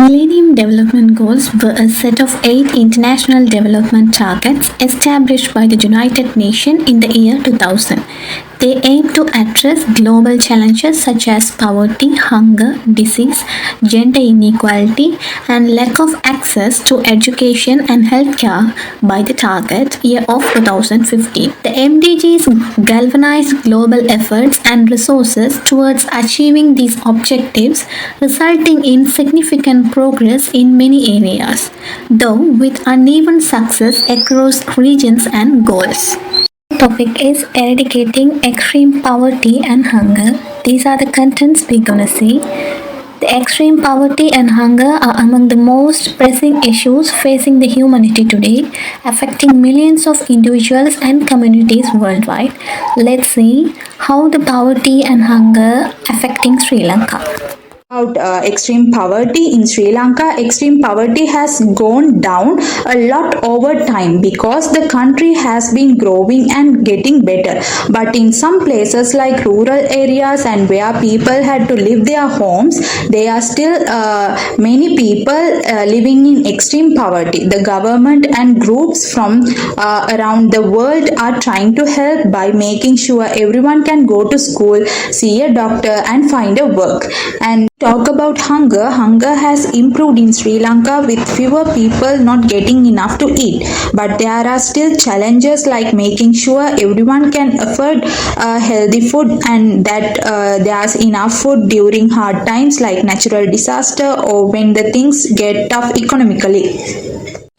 Millennium Development Goals were a set of 8 international development targets established by the United Nations in the year 2000. They aim to address global challenges such as poverty, hunger, disease, gender inequality, and lack of access to education and healthcare by the target year of 2015. The MDGs galvanized global efforts and resources towards achieving these objectives, resulting in significant progress in many areas, though with uneven success across regions and goals. Topic is eradicating extreme poverty and hunger. These are the contents we're gonna see. The extreme poverty and hunger are among the most pressing issues facing the humanity today, affecting millions of individuals and communities worldwide. Let's see how the poverty and hunger affecting Sri Lanka. About extreme poverty in Sri Lanka, extreme poverty has gone down a lot over time because the country has been growing and getting better. But in some places like rural areas and where people had to leave their homes, there are still many people living in extreme poverty. The government and groups from around the world are trying to help by making sure everyone can go to school, see a doctor and find a work. And talk about hunger. Hunger has improved in Sri Lanka with fewer people not getting enough to eat. But there are still challenges like making sure everyone can afford healthy food and that there's enough food during hard times like natural disaster or when the things get tough economically.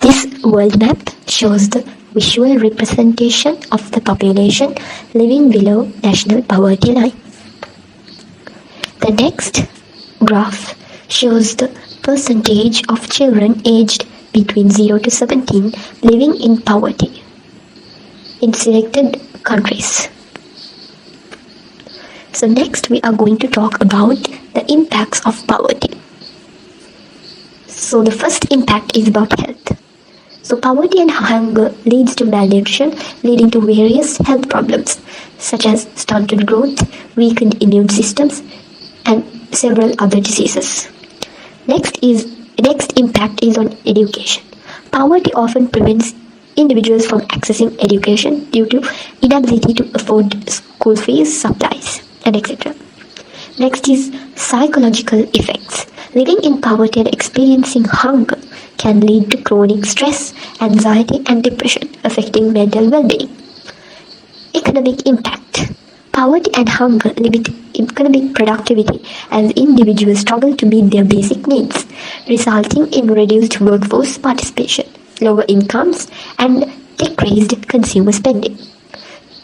This world map shows the visual representation of the population living below national poverty line. The next graph shows the percentage of children aged between 0 to 17 living in poverty in selected countries. So next we are going to talk about the impacts of poverty. So the first impact is about health. So poverty and hunger leads to malnutrition, leading to various health problems such as stunted growth, weakened immune systems, and several other diseases. Next impact is on education. Poverty often prevents individuals from accessing education due to inability to afford school fees, supplies, and etc. Next is psychological effects. Living in poverty and experiencing hunger can lead to chronic stress, anxiety, and depression, affecting mental well-being. Economic impact. Poverty and hunger limit economic productivity as individuals struggle to meet their basic needs, resulting in reduced workforce participation, lower incomes, and decreased consumer spending.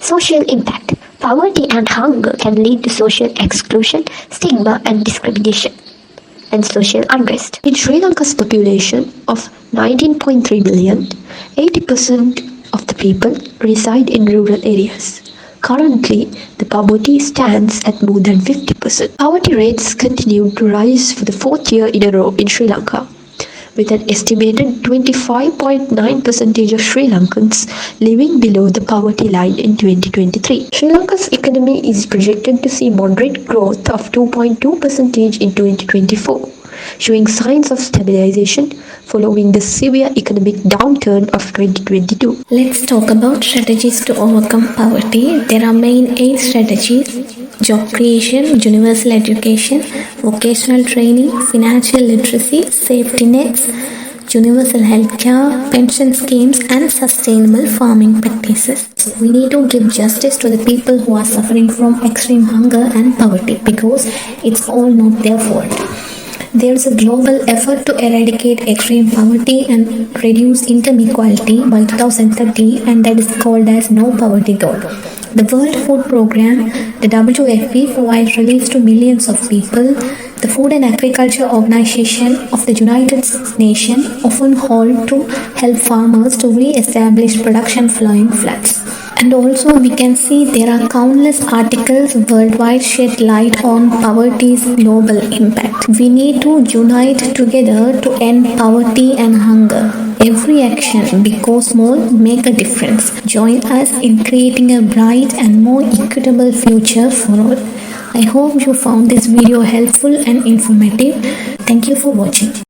Social impact. Poverty and hunger can lead to social exclusion, stigma, and discrimination, and social unrest. In Sri Lanka's population of 19.3 million, 80% of the people reside in rural areas. Currently, the poverty stands at more than 50%. Poverty rates continue to rise for the fourth year in a row in Sri Lanka, with an estimated 25.9% of Sri Lankans living below the poverty line in 2023. Sri Lanka's economy is projected to see moderate growth of 2.2% in 2024, showing signs of stabilization following the severe economic downturn of 2022. Let's talk about strategies to overcome poverty. There are main 8 strategies: job creation, universal education, vocational training, financial literacy, safety nets, universal healthcare, pension schemes, and sustainable farming practices. We need to give justice to the people who are suffering from extreme hunger and poverty because it's all not their fault. There is a global effort to eradicate extreme poverty and reduce income inequality by 2030, and that is called as No Poverty Goal. The World Food Programme, the WFP, provides relief to millions of people. The Food and Agriculture Organization of the United Nations often hold to help farmers to re-establish production following floods. And also we can see there are countless articles worldwide shed light on poverty's global impact. We need to unite together to end poverty and hunger. Every action, big or small, make a difference. Join us in creating a bright and more equitable future for all. I hope you found this video helpful and informative. Thank you for watching.